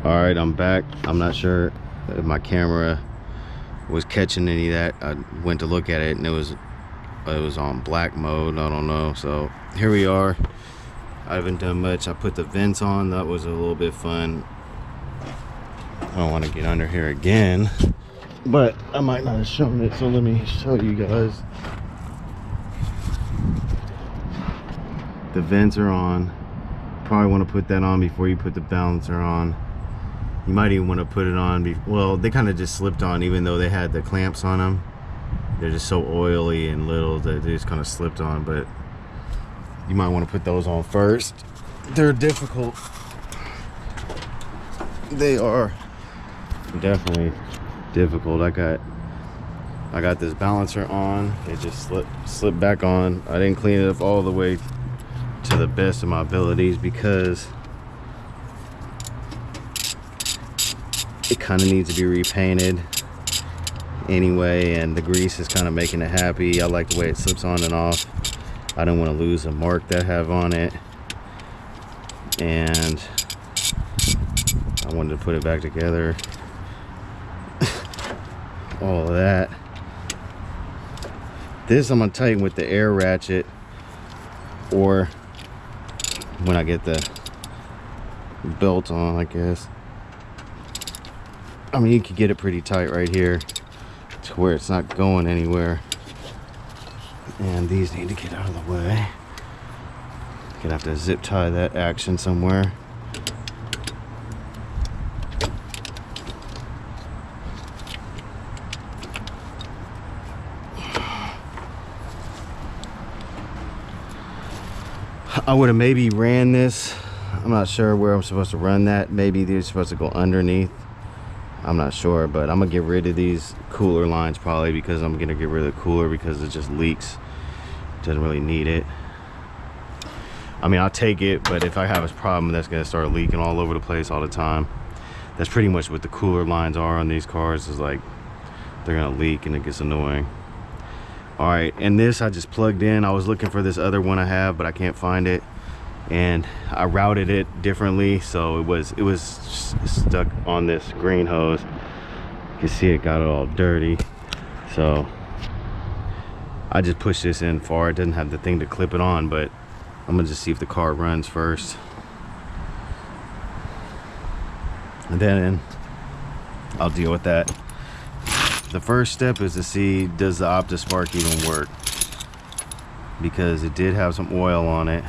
All right, I'm back. I'm not sure if my camera was catching any of that. I went to look at it and it was on black mode. I don't know. So here we are. I haven't done much. I put the vents on. That was a little bit fun. I don't want to get under here again, but I might not have shown it, so let me show you guys. The vents are on. Probably want to put that on before you put the balancer on. You might even want to put it on well, they kind of just slipped on, even though they had the clamps on them. They're just so oily and little that they just kind of slipped on, but you might want to put those on first. They're difficult. They are definitely difficult. I got this balancer on. It just slipped back on. I didn't clean it up all the way to the best of my abilities because it kind of needs to be repainted anyway, and the grease is kind of making it happy. I like the way it slips on and off. I don't want to lose a mark that I have on it, and I wanted to put it back together. All of that. This I'm gonna tighten with the air ratchet, or when I get the belt on, I guess. I mean, you can get it pretty tight right here to where it's not going anywhere. And these need to get out of the way. Gonna have to zip tie that action somewhere. I would have maybe ran this. I'm not sure where I'm supposed to run that. Maybe they're supposed to go underneath. I'm not sure, but I'm gonna get rid of these cooler lines probably, because I'm gonna get rid of the cooler because it just leaks. Doesn't really need it. I mean, I'll take it, but if I have a problem that's gonna start leaking all over the place all the time, that's pretty much what the cooler lines are on these cars. Is like they're gonna leak and it gets annoying. All right, and this I just plugged in. I was looking for this other one I have, but I can't find it, and I routed it differently, so it was stuck on this green hose. You can see it got it all dirty, so I just pushed this in far. It doesn't have the thing to clip it on, but I'm gonna just see if the car runs first, and then I'll deal with that. The first step is to see, does the Optispark even work? Because it did have some oil on it.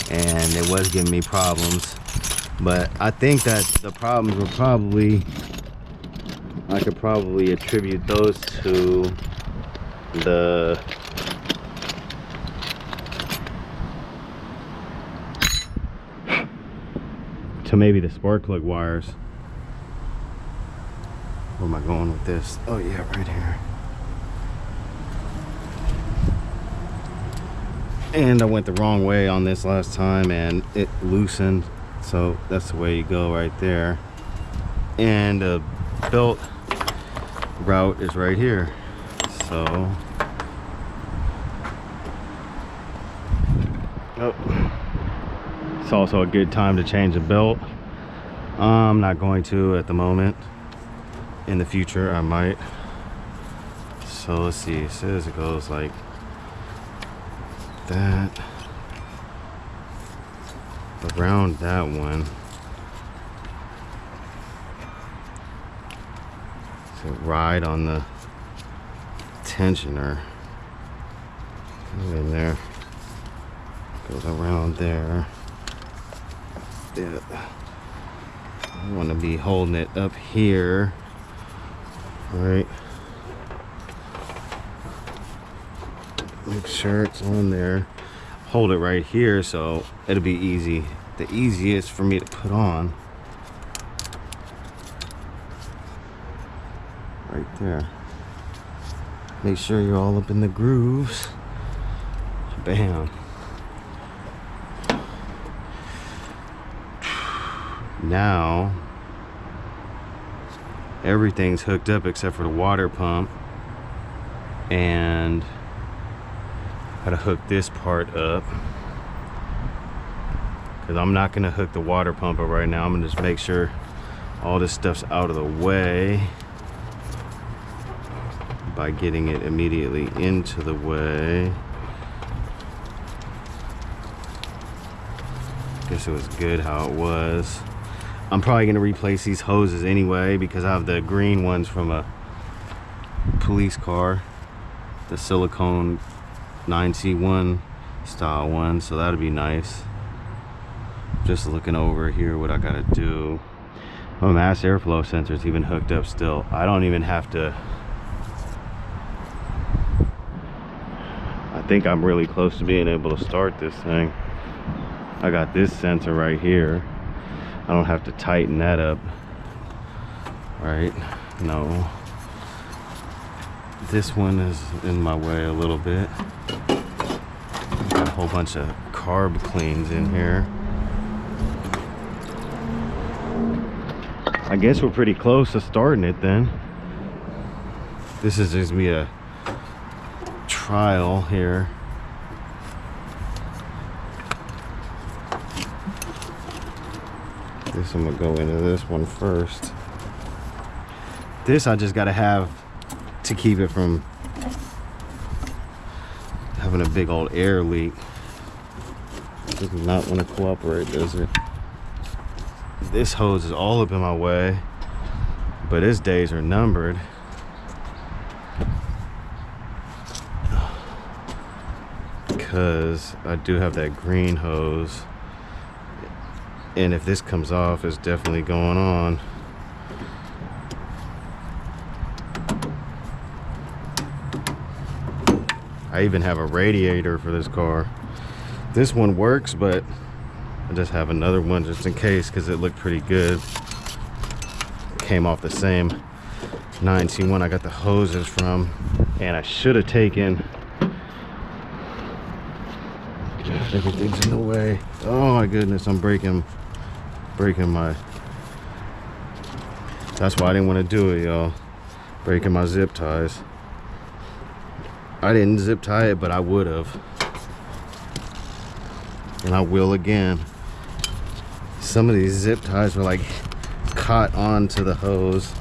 And it was giving me problems. But I think that the problems were I could probably attribute those to maybe the spark plug wires. Where am I going with this? Oh yeah, right here. And I went the wrong way on this last time and it loosened, so that's the way you go right there. And the belt route is right here, so it's also a good time to change the belt. I'm not going to at the moment. In the future I might. So let's see, it says it goes like that around that one. So ride on the tensioner in there, goes around there. Yeah, I want to be holding it up here, right? Make sure it's on there. Hold it right here so it'll be easy, the easiest for me to put on. Right there. Make sure you're all up in the grooves. Bam. Now everything's hooked up except for the water pump, and Gotta hook this part up, because I'm not gonna hook the water pump up right now. I'm gonna just make sure all this stuff's out of the way by getting it immediately into the way. Guess it was good how it was. I'm probably gonna replace these hoses anyway, because I have the green ones from a police car, the silicone 9C1 style one, so that'd be nice. Just looking over here what I gotta do. Oh, mass airflow sensor's even hooked up still. I don't even have to. I think I'm really close to being able to start this thing. I got this sensor right here. I don't have to tighten that up, right? No. This one is in my way a little bit. Got a whole bunch of carb cleans in here. I guess we're pretty close to starting it then. This is just me a trial here. Guess I'm gonna go into this one first. This I just gotta have to keep it from having a big old air leak. It does not want to cooperate, does it? This hose is all up in my way, but its days are numbered. Because I do have that green hose, and if this comes off, it's definitely going on. I even have a radiator for this car. This one works, but I just have another one just in case, because it looked pretty good. Came off the same 9C1 I got the hoses from, and I should have taken. Everything's in the way. Oh my goodness, I'm breaking my. That's why I didn't want to do it, y'all. Breaking my zip ties. I didn't zip tie it, but I would have, and I will again. Some of these zip ties were like caught onto the hose.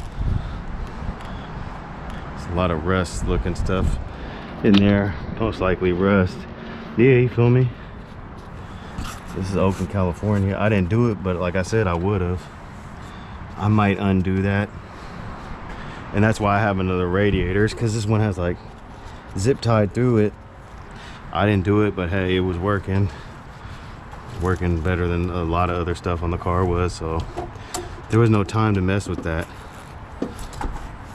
There's a lot of rust looking stuff in there, most likely rust. Yeah, you feel me? This is Oakland, California. I didn't do it, but like I said, I would have. I might undo that, and that's why I have another radiator, because this one has like zip tied through it. I didn't do it, but hey, it was working better than a lot of other stuff on the car was, so there was no time to mess with that.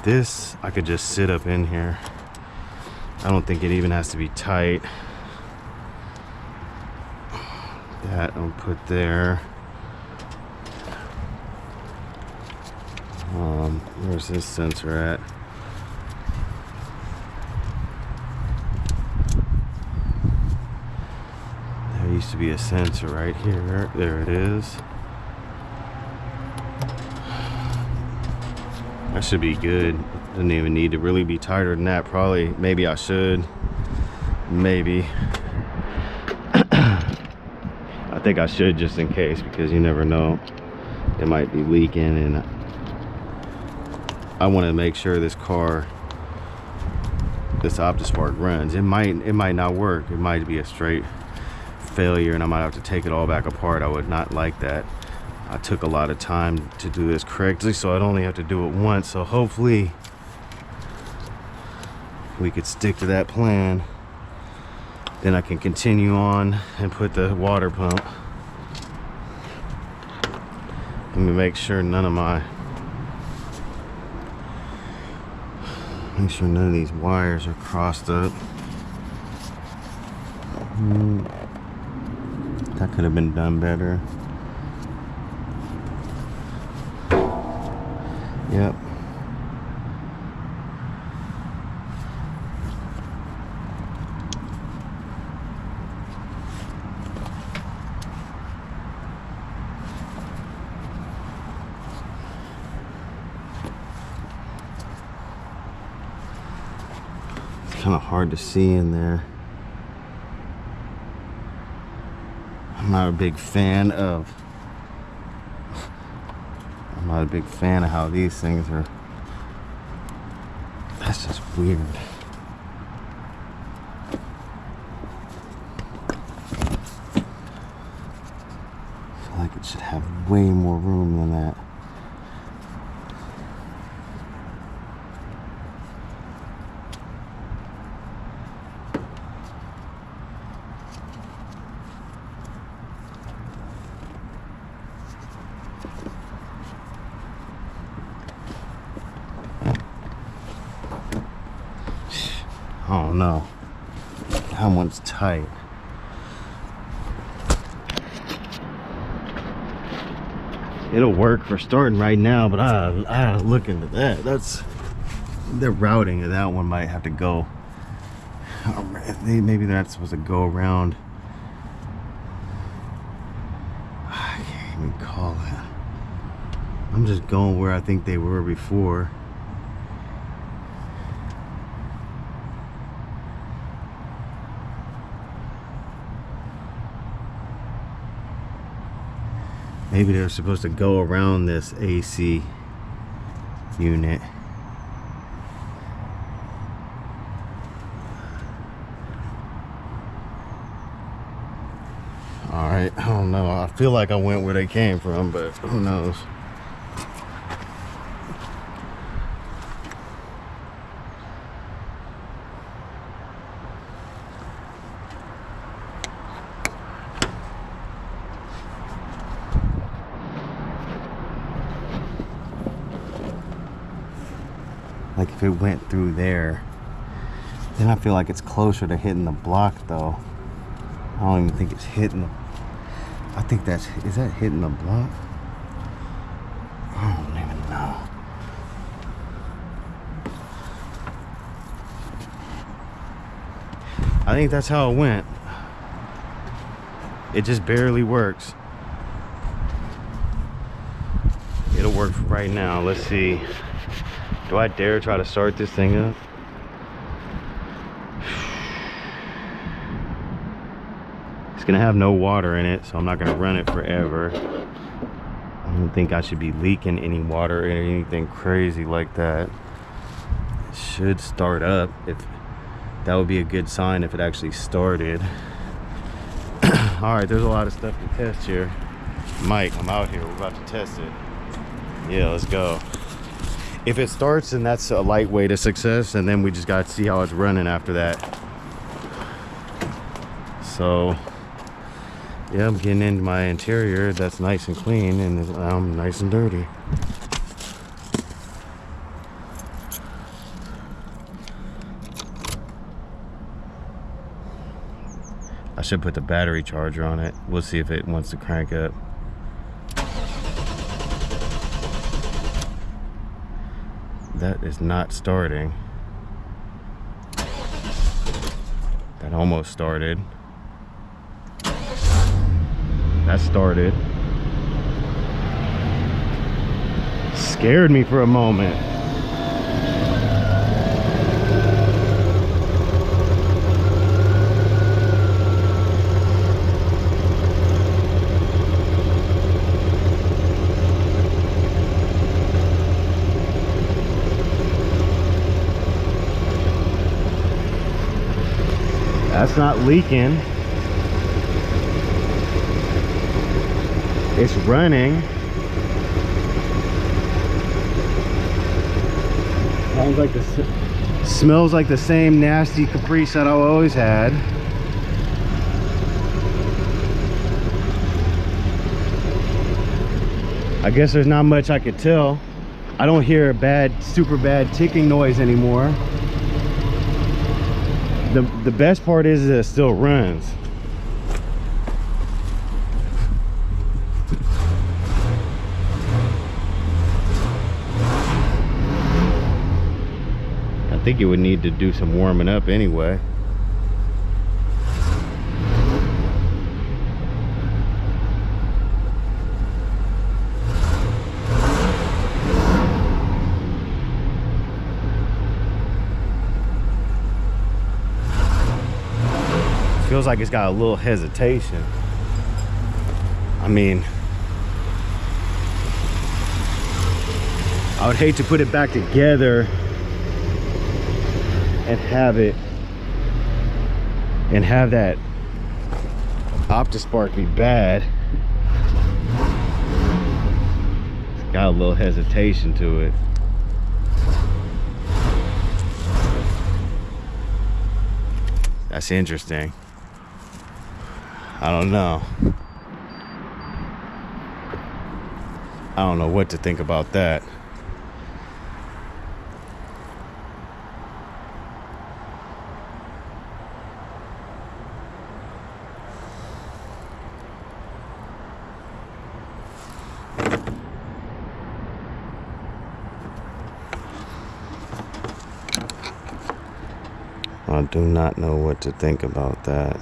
This I could just sit up in here. I don't think it even has to be tight. That I'll put there. Where's this sensor at? There used to be a sensor right here. There it is. That should be good. Doesn't even need to really be tighter than that. Probably, maybe I should. Maybe. I think I should, just in case, because you never know. It might be leaking, and I want to make sure this car, this Optispark runs. It might not work. It might be a straight failure, and I might have to take it all back apart. I would not like that. I took a lot of time to do this correctly, so I'd only have to do it once. So hopefully we could stick to that plan. Then I can continue on and put the water pump. Let me make sure none of these wires are crossed up. That could have been done better. Yep. It's kind of hard to see in there. I'm not a big fan of how these things are. That's just weird. I feel like it should have way more room than that. Oh no, that one's tight. It'll work for starting right now, but I look into that. That's the routing of that one might have to go. Maybe they're not supposed to go around. I can't even call it. I'm just going where I think they were before. Maybe they're supposed to go around this AC unit. All right, I don't know. I feel like I went where they came from, but who knows? Like if it went through there, then I feel like it's closer to hitting the block though. I don't even think it's hitting the, I think that's, is that hitting the block? I don't even know. I think that's how it went. It just barely works. It'll work right now. Let's see. Do I dare try to start this thing up? It's gonna have no water in it, so I'm not gonna run it forever. I don't think I should be leaking any water or anything crazy like that. It should start up. If that would be a good sign if it actually started. All right, there's a lot of stuff to test here. Mike, I'm out here. We're about to test it. Yeah, let's go. If it starts, then that's a light way to success, and then we just got to see how it's running after that. So yeah, I'm getting into my interior. That's nice and clean, and I'm nice and dirty. I should put the battery charger on it. We'll see if it wants to crank up. That is not starting. That almost started. That started. Scared me for a moment. That's not leaking. It's running. Sounds like smells like the same nasty Caprice that I always had. I guess there's not much I could tell. I don't hear a bad, super bad ticking noise anymore. The best part is that it still runs. I think it would need to do some warming up anyway. Feels like it's got a little hesitation. I mean, I would hate to put it back together and have that Optispark be bad. It's got a little hesitation to it. That's interesting. I don't know. I don't know what to think about that. I do not know what to think about that.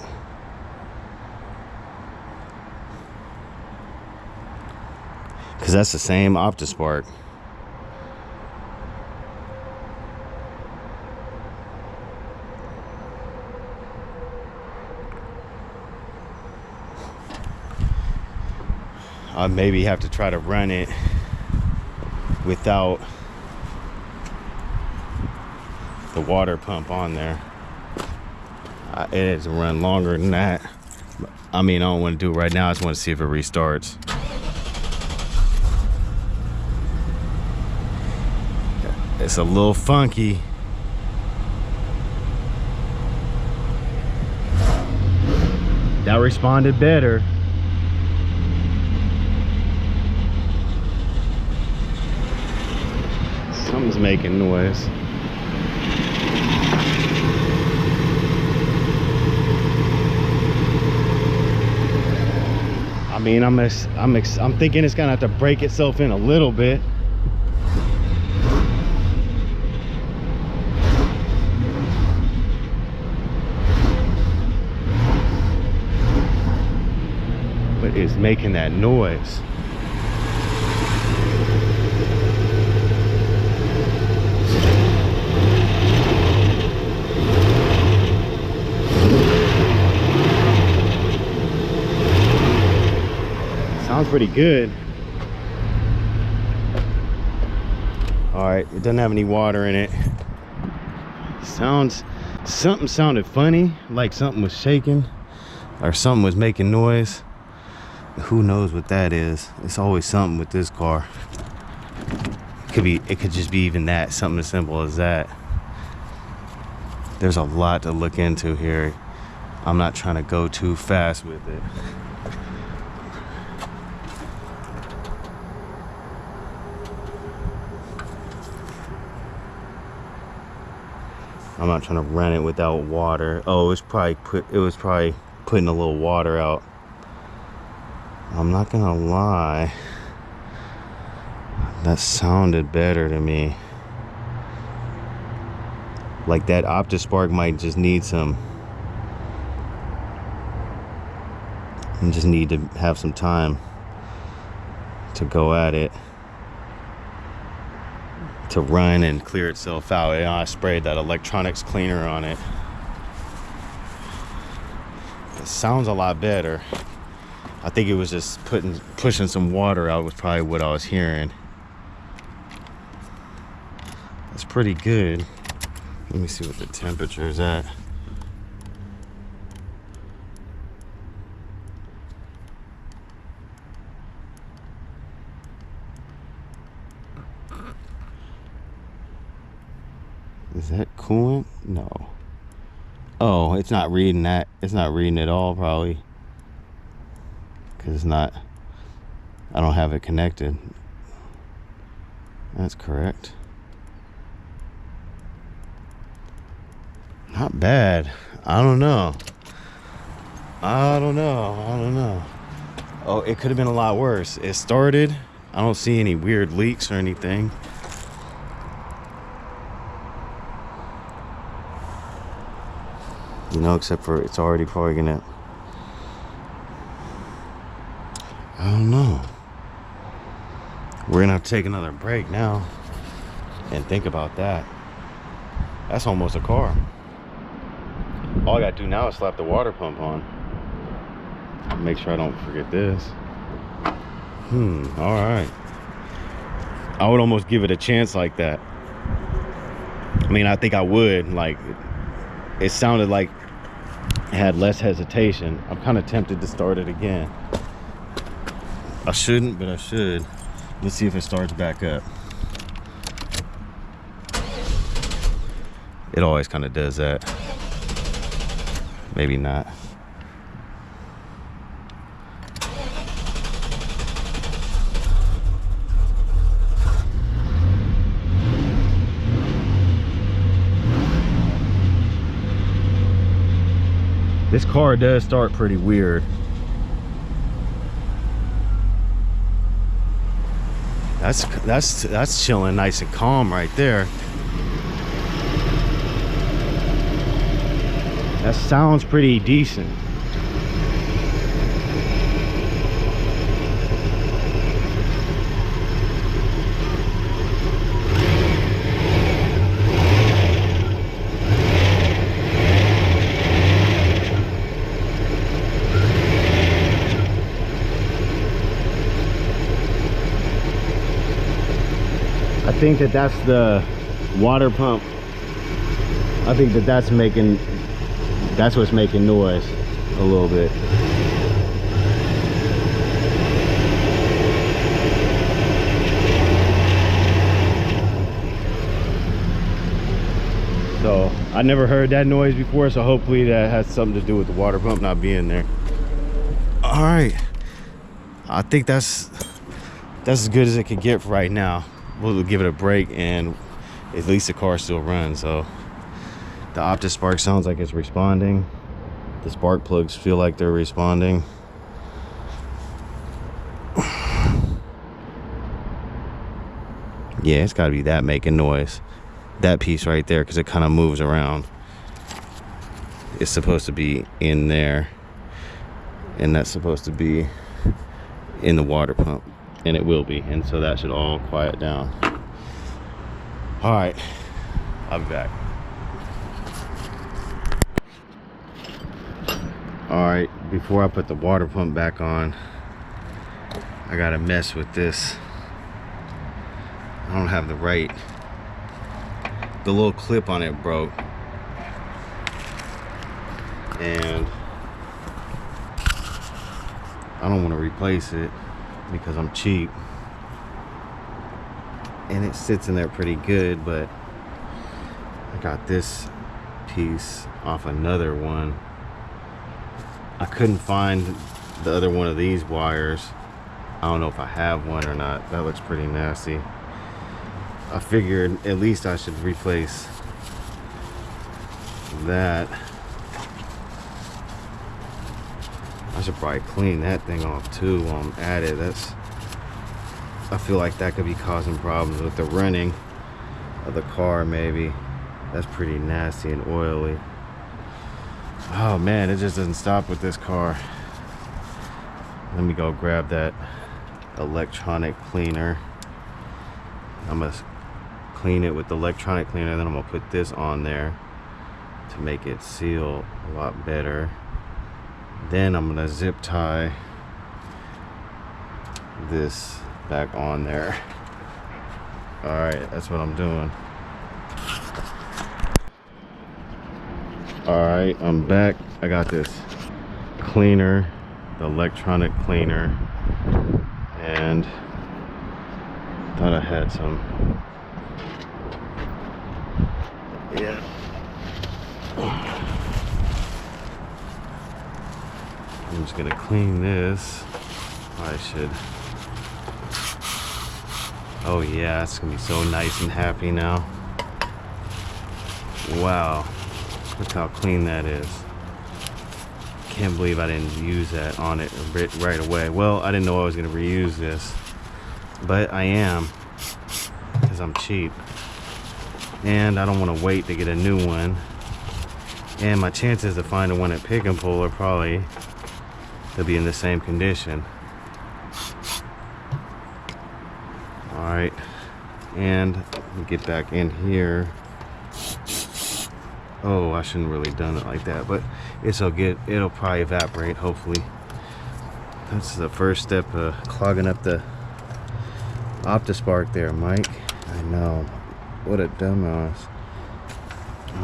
Because that's the same Optispark. I maybe have to try to run it without the water pump on there. It has to run longer than that. I mean, I don't want to do it right now. I just want to see if it restarts. It's a little funky. That responded better. Something's making noise. I mean, I'm thinking it's gonna have to break itself in a little bit. But it's making that noise. Sounds pretty good. All right, it doesn't have any water in it. Something sounded funny, like something was shaking or something was making noise. Who knows what that is? It's always something with this car. It could just be even that, something as simple as that. There's a lot to look into here. I'm not trying to go too fast with it. I'm not trying to run it without water. Oh, it was probably putting a little water out. I'm not gonna lie, that sounded better to me. Like that Optispark might just need some, and just need to have some time to go at it, to run and clear itself out. You know, I sprayed that electronics cleaner on it. It sounds a lot better. I think it was just pushing some water out was probably what I was hearing. That's pretty good. Let me see what the temperature is at. Is that coolant? No. Oh, it's not reading that. It's not reading at all, probably. Because it's not, I don't have it connected. That's correct. Not bad. I don't know. I don't know. Oh, it could have been a lot worse. It started. I don't see any weird leaks or anything. You know, except for it's already probably gonna, I don't know. We're gonna have to take another break now and think about that. That's almost a car. All I gotta do now is slap the water pump on. Make sure I don't forget this. All right. I would almost give it a chance like that. I mean, I think I would. Like, it sounded like it had less hesitation. I'm kind of tempted to start it again. I shouldn't, but I should. Let's see if it starts back up. It always kind of does that. Maybe not. This car does start pretty weird. That's chilling nice and calm right there. That sounds pretty decent. I think that that's the water pump. I think that that's what's making noise a little bit. So I never heard that noise before, so hopefully that has something to do with the water pump not being there. All right, I think that's as good as it could get for right now. We'll give it a break, and at least the car still runs. So the Optispark sounds like it's responding. The spark plugs feel like they're responding. Yeah, it's got to be that making noise. That piece right there, because it kind of moves around. It's supposed to be in there, and that's supposed to be in the water pump. And it will be, and so that should all quiet down. All right, I'll be back. All right, before I put the water pump back on, I gotta mess with this. I don't have the little clip on it broke, and I don't want to replace it because I'm cheap, and it sits in there pretty good, but I got this piece off another one. I couldn't find the other one of these wires. I don't know if I have one or not. That looks pretty nasty. I figured at least I should replace that. I should probably clean that thing off too while I'm at it. I feel like that could be causing problems with the running of the car maybe. That's pretty nasty and oily. Oh man, it just doesn't stop with this car. Let me go grab that electronic cleaner. I'm gonna clean it with the electronic cleaner, then I'm gonna put this on there to make it seal a lot better. Then I'm gonna zip tie this back on there. All right, that's what I'm doing. All right, I'm back. I got this cleaner, the electronic cleaner, and thought I had some. Yeah. I'm just gonna clean this. I should. Oh yeah, it's gonna be so nice and happy now. Wow, look how clean that is. Can't believe I didn't use that on it right away. Well, I didn't know I was gonna reuse this, but I am, because I'm cheap. And I don't wanna wait to get a new one. And my chances to find one at Pick and Pull are probably to be in the same condition. All right, and let me get back in here. Oh, I shouldn't really done it like that, but it's all good. It'll probably evaporate, hopefully. That's the first step of clogging up the Optispark there, Mike. I know. What a dumbass.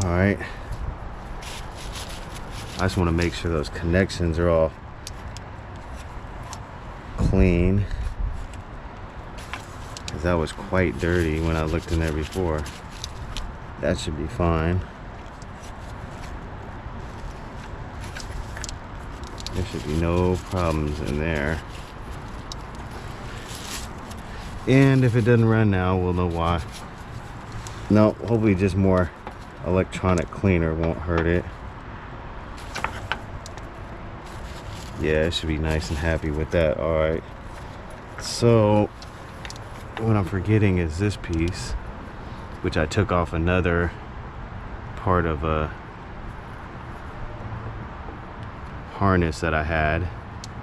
Alright. I just want to make sure those connections are all clean, because that was quite dirty when I looked in there before. That should be fine. There should be no problems in there. And if it doesn't run now, we'll know why. No, hopefully just more electronic cleaner won't hurt it. Yeah, it should be nice and happy with that. All right. So what I'm forgetting is this piece, which I took off another part of a harness that I had.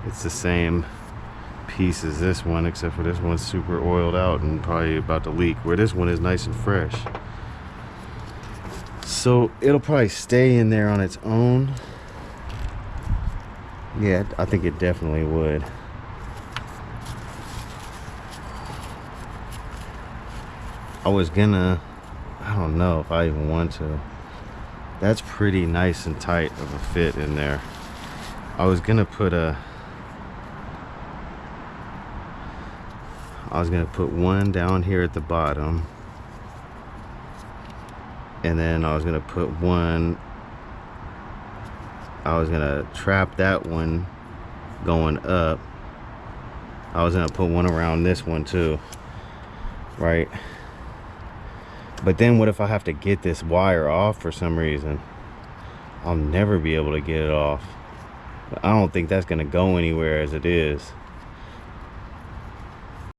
It's the same piece as this one, except for this one's super oiled out and probably about to leak, where this one is nice and fresh. So it'll probably stay in there on its own. Yeah, I think it definitely would. I was gonna, I don't know if I even want to. That's pretty nice and tight of a fit in there. I was gonna put one down here at the bottom, and then I was gonna put one, I was gonna trap that one going up. I was gonna put one around this one too, right? But then what if I have to get this wire off for some reason? I'll never be able to get it off. I don't think that's gonna go anywhere as it is.